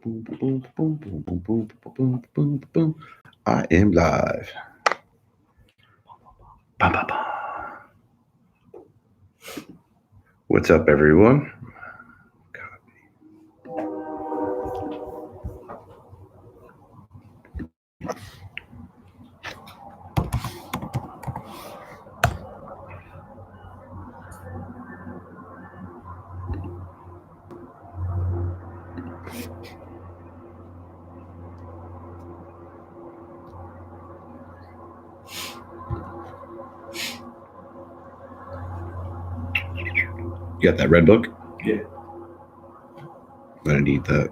boom, boom, boom, boom, boom, boom, boom, boom, boom. I am live. Ba, ba, ba. What's up, everyone? You got that red book? Yeah. I'm gonna need that.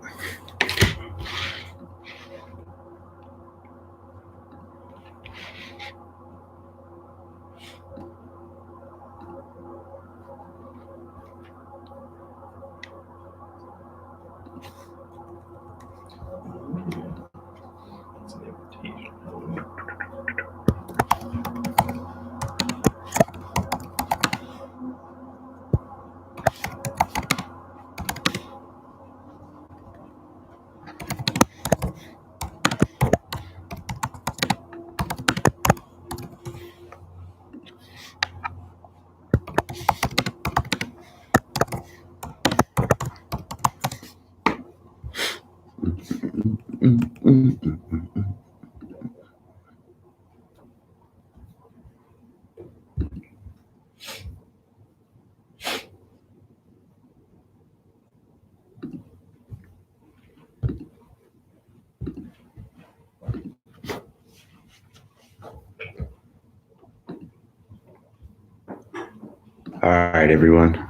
All right, everyone.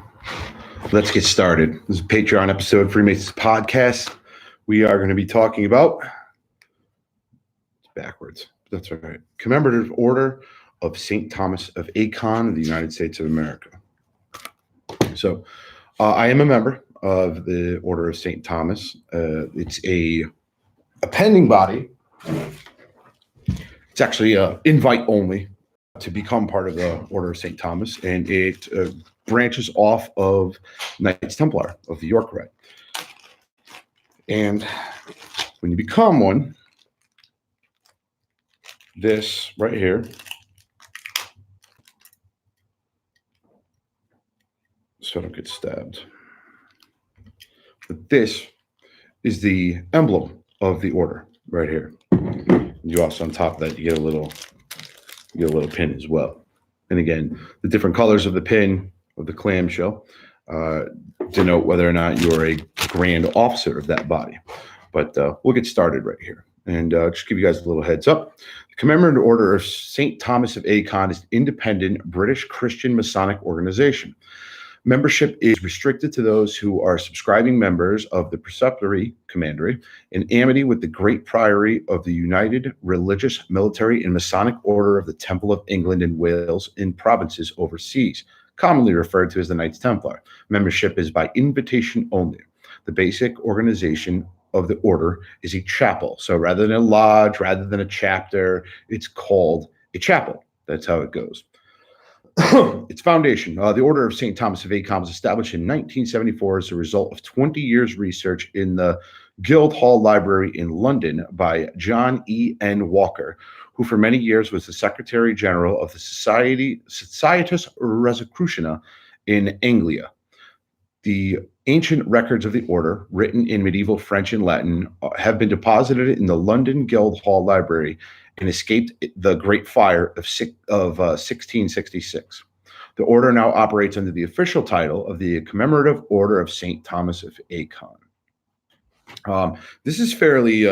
Let's get started. This is a Patreon episode, Freemasons Podcast. We are going to be talking about, it's backwards, that's all right, Commemorative Order of St. Thomas of Acon of the United States of America. So I am a member of the Order of St. Thomas. It's a pending body. It's actually invite only to become part of the Order of St. Thomas, and it branches off of Knights Templar of the York Rite. And when you become one, this right here, so I don't get stabbed, but this is the emblem of the order right here. You also, on top of that, you get a little pin as well. And again, the different colors of the pin of the clamshell denote whether or not you're a grand officer of that body. But we'll get started right here. And just give you guys a little heads up. The Commemorative Order of St. Thomas of Acon is an independent British Christian Masonic organization. Membership is restricted to those who are subscribing members of the Preceptory Commandery in amity with the Great Priory of the United Religious, Military, and Masonic Order of the Temple of England and Wales in provinces overseas, commonly referred to as the Knights Templar. Membership is by invitation only. The basic organization of the order is a chapel. So rather than a lodge, rather than a chapter, it's called a chapel. That's how it goes. Its foundation, the Order of St. Thomas of Acon, was established in 1974 as a result of 20 years research in the Guildhall Library in London by John E. N. Walker, who for many years was the Secretary General of the Societas Rosicruciana in Anglia. The ancient records of the order, written in medieval French and Latin, have been deposited in the London Guildhall Library and escaped the Great Fire of 1666. The order now operates under the official title of the Commemorative Order of St. Thomas of Acon. This is fairly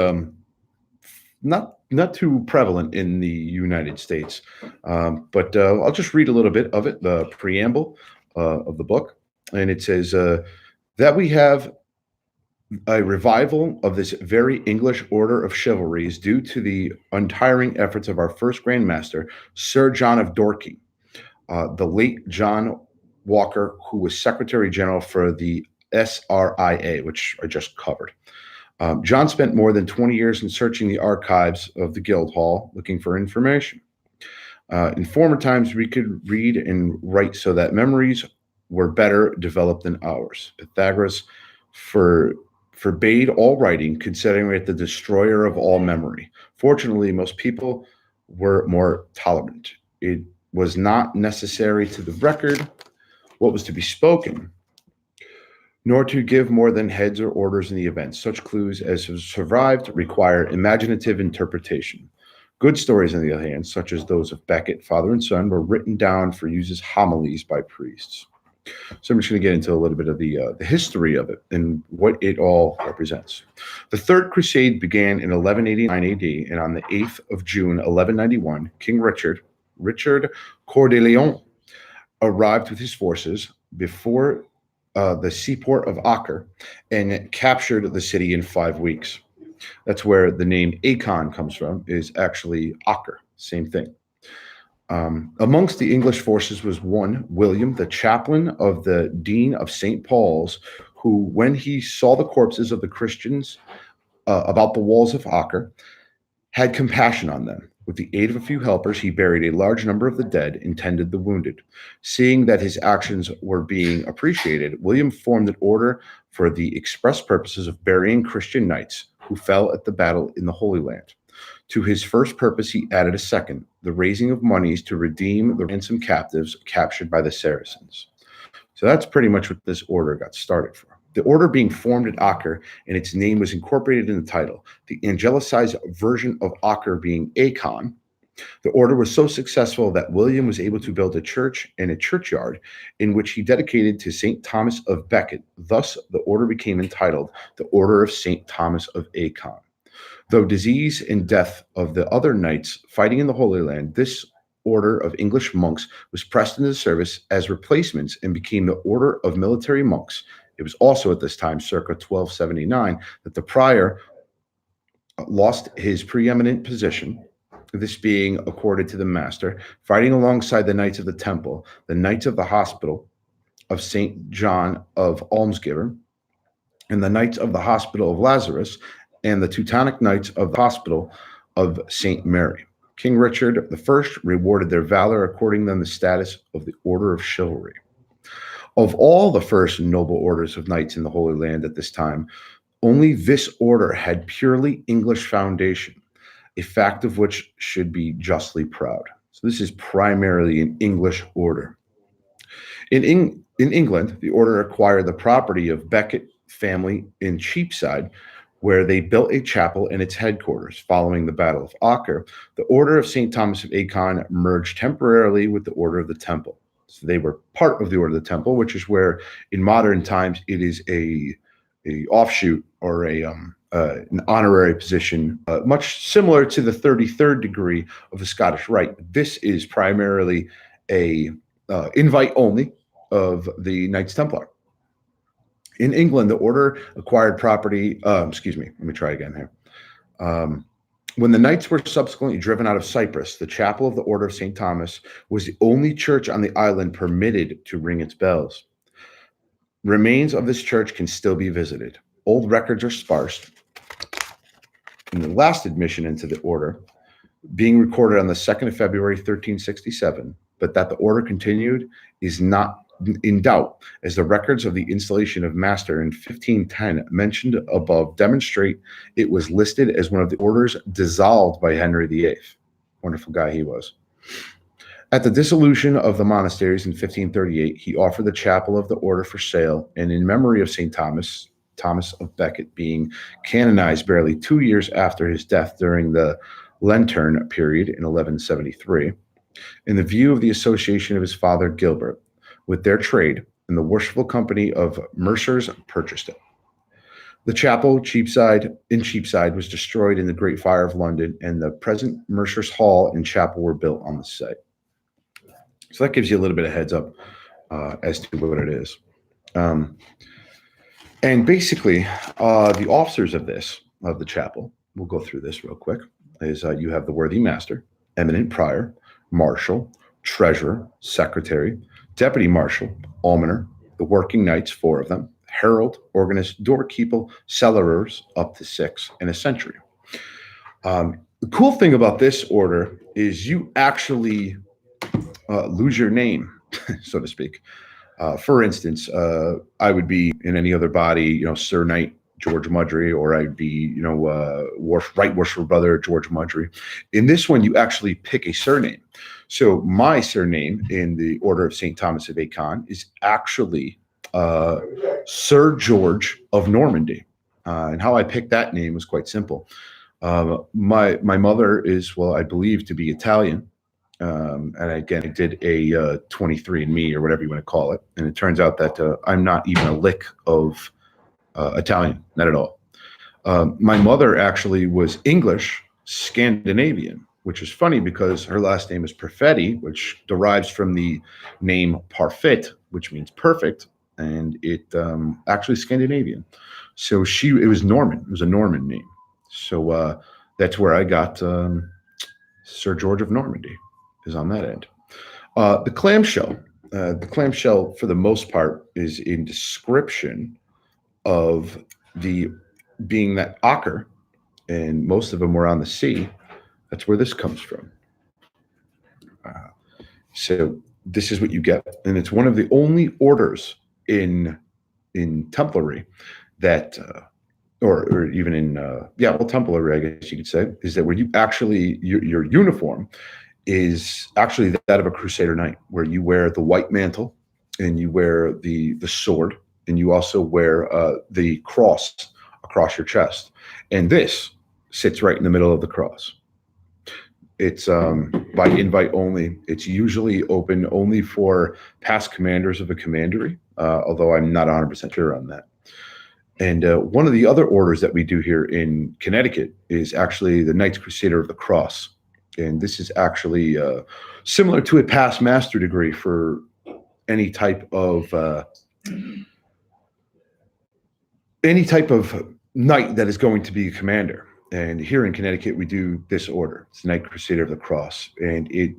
not too prevalent in the United States, but I'll just read a little bit of it, the preamble of the book. And it says that we have a revival of this very English order of chivalry is due to the untiring efforts of our first Grand Master, Sir John of Dorking, the late John Walker, who was Secretary General for the SRIA, which I just covered. John spent more than 20 years in searching the archives of the Guildhall looking for information. In former times, we could read and write so that memories were better developed than ours. Pythagoras forbade all writing, considering it the destroyer of all memory. Fortunately, most people were more tolerant. It was not necessary to the record what was to be spoken, nor to give more than heads or orders in the event. Such clues as have survived require imaginative interpretation. Good stories, on the other hand, such as those of Becket, father and son, were written down for use as homilies by priests. So I'm just going to get into a little bit of the history of it and what it all represents. The Third Crusade began in 1189 AD, and on the 8th of June, 1191, King Richard Coeur de Lion, arrived with his forces before the seaport of Acre and captured the city in 5 weeks. That's where the name Acon comes from, is actually Acre, same thing. Amongst the English forces was one, William, the chaplain of the Dean of St. Paul's, who, when he saw the corpses of the Christians about the walls of Acre, had compassion on them. With the aid of a few helpers, he buried a large number of the dead and tended the wounded. Seeing that his actions were being appreciated, William formed an order for the express purposes of burying Christian knights who fell at the battle in the Holy Land. To his first purpose, he added a second, the raising of monies to redeem the ransomed captives captured by the Saracens. So that's pretty much what this order got started for. The order being formed at Acre, and its name was incorporated in the title, the angelicized version of Acre being Acon. The order was so successful that William was able to build a church and a churchyard in which he dedicated to St. Thomas of Becket. Thus, the order became entitled the Order of St. Thomas of Acon. Though disease and death of the other knights fighting in the Holy Land, this order of English monks was pressed into service as replacements and became the Order of Military Monks. It was also at this time, circa 1279, that the prior lost his preeminent position, this being accorded to the master, fighting alongside the Knights of the Temple, the Knights of the Hospital of St. John of Almsgiver, and the Knights of the Hospital of Lazarus, and the Teutonic Knights of the Hospital of St. Mary. King Richard I rewarded their valor, according them the status of the Order of Chivalry. Of all the first noble orders of knights in the Holy Land at this time, only this order had purely English foundation, a fact of which should be justly proud. So this is primarily an English order. In England, the order acquired the property of Becket family in Cheapside, where they built a chapel and its headquarters. Following the Battle of Acre, the Order of St. Thomas of Acon merged temporarily with the Order of the Temple. So they were part of the Order of the Temple, which is where, in modern times, it is a offshoot or an honorary position, much similar to the 33rd degree of the Scottish Rite. This is primarily a invite only of the Knights Templar. In England, the order acquired property, let me try again here. When the knights were subsequently driven out of Cyprus, the chapel of the Order of St. Thomas was the only church on the island permitted to ring its bells. Remains of this church can still be visited. Old records are sparse. And the last admission into the order, being recorded on the 2nd of February, 1367, but that the order continued is not in doubt, as the records of the installation of Master in 1510 mentioned above demonstrate it was listed as one of the orders dissolved by Henry VIII. Wonderful guy he was. At the dissolution of the monasteries in 1538, he offered the chapel of the order for sale, and in memory of St. Thomas of Becket being canonized barely 2 years after his death during the Lantern period in 1173, in the view of the association of his father Gilbert with their trade, and the worshipful company of mercers purchased it. The chapel in Cheapside was destroyed in the Great Fire of London, and the present Mercer's Hall and chapel were built on the site. So that gives you a little bit of heads up as to what it is. And basically, the officers of the chapel, we'll go through this real quick, is you have the worthy master, eminent prior, marshal, treasurer, secretary, deputy marshal, almoner, the working knights, 4 of them, herald, organist, doorkeeper, cellarers, up to 6, and a sentry. The cool thing about this order is you actually lose your name, so to speak. For instance, I would be in any other body, Sir Knight George Mudry, or I'd be, Right Worshipful Brother George Mudry. In this one, you actually pick a surname. So my surname in the Order of St. Thomas of Acon is actually Sir George of Normandy. And how I picked that name was quite simple. My mother is, well, I believe to be Italian. And again, I did a 23andMe or whatever you want to call it. And it turns out that I'm not even a lick of Italian, not at all. My mother actually was English Scandinavian, which is funny because her last name is Perfetti, which derives from the name Parfait, which means perfect. And it actually Scandinavian. So it was Norman. It was a Norman name. So that's where I got Sir George of Normandy, is on that end. The clamshell for the most part is in description of being that Acre, and most of them were on the sea. That's where this comes from. So this is what you get, and it's one of the only orders in Templary that, or even in Templary, I guess you could say, is that where you actually your uniform is actually that of a Crusader knight, where you wear the white mantle and you wear the sword, and you also wear the cross across your chest. And this sits right in the middle of the cross. It's by invite only. It's usually open only for past commanders of a commandery, although I'm not 100% sure on that. And one of the other orders that we do here in Connecticut is actually the Knights Crusader of the Cross. And this is actually similar to a past master degree for any type of knight that is going to be a commander. And here in Connecticut, we do this order. It's the Knight Crusader of the Cross. And it's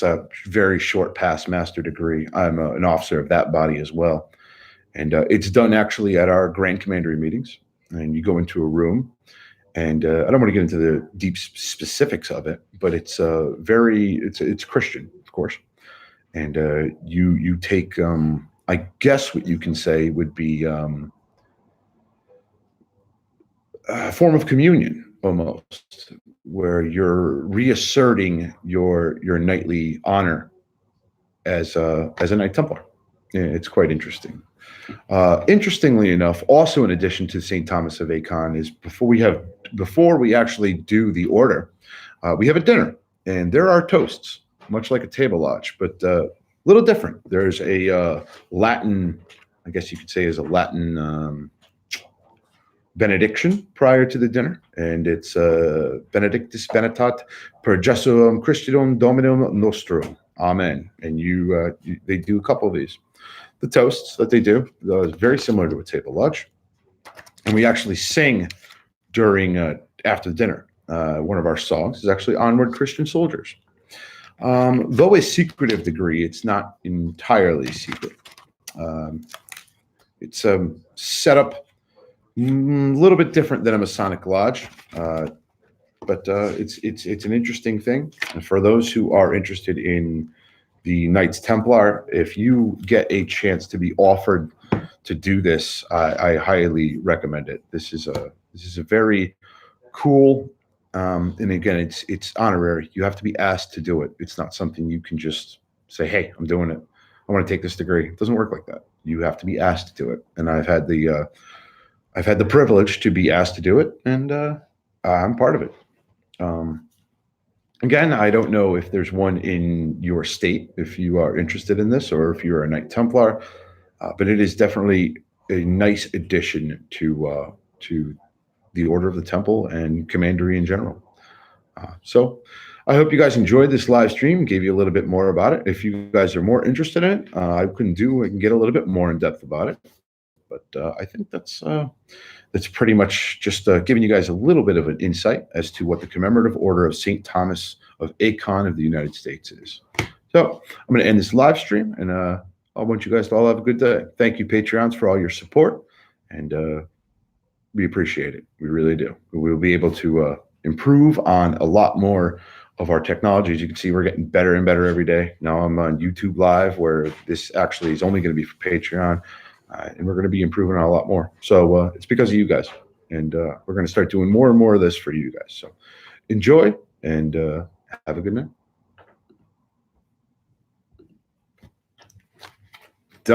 a very short past master degree. I'm an officer of that body as well. And it's done actually at our Grand Commandery meetings. And you go into a room. And I don't want to get into the deep specifics of it, but it's it's Christian, of course. And you take, I guess what you can say would be a form of communion almost, where you're reasserting your knightly honor as a Knight Templar. Yeah, it's quite interesting. Interestingly enough, also in addition to St. Thomas of Acon, is before we actually do the order, we have a dinner, and there are toasts, much like a table lodge, but a little different. There's a Latin, I guess you could say, is a Latin benediction prior to the dinner, and it's Benedictus Benetat per Jesuum Christum Dominum Nostrum. Amen. And they do a couple of these. The toasts that they do is very similar to a table lodge, and we actually sing during after the dinner. One of our songs is actually "Onward, Christian Soldiers." Though a secretive degree, it's not entirely secret. It's set up a little bit different than a Masonic lodge, but it's an interesting thing. And for those who are interested in the Knights Templar, if you get a chance to be offered to do this, I highly recommend it. This is a very cool, and again, it's honorary. You have to be asked to do it. It's not something you can just say, "Hey, I'm doing it. I want to take this degree." It doesn't work like that. You have to be asked to do it, and I've had the privilege to be asked to do it, and I'm part of it. Again, I don't know if there's one in your state, if you are interested in this, or if you're a Knight Templar, but it is definitely a nice addition to the Order of the Temple and Commandery in general. So I hope you guys enjoyed this live stream, gave you a little bit more about it. If you guys are more interested in it, I can get a little bit more in depth about it. But I think that's pretty much just giving you guys a little bit of an insight as to what the Commemorative Order of St. Thomas of Acon of the United States is. So I'm going to end this live stream, and I want you guys to all have a good day. Thank you, Patreons, for all your support, and we appreciate it. We really do. We'll be able to improve on a lot more of our technology. As you can see, we're getting better and better every day. Now I'm on YouTube Live, where this actually is only going to be for Patreon. and we're going to be improving on a lot more. So it's because of you guys, and we're going to start doing more and more of this for you guys. So enjoy, and have a good night.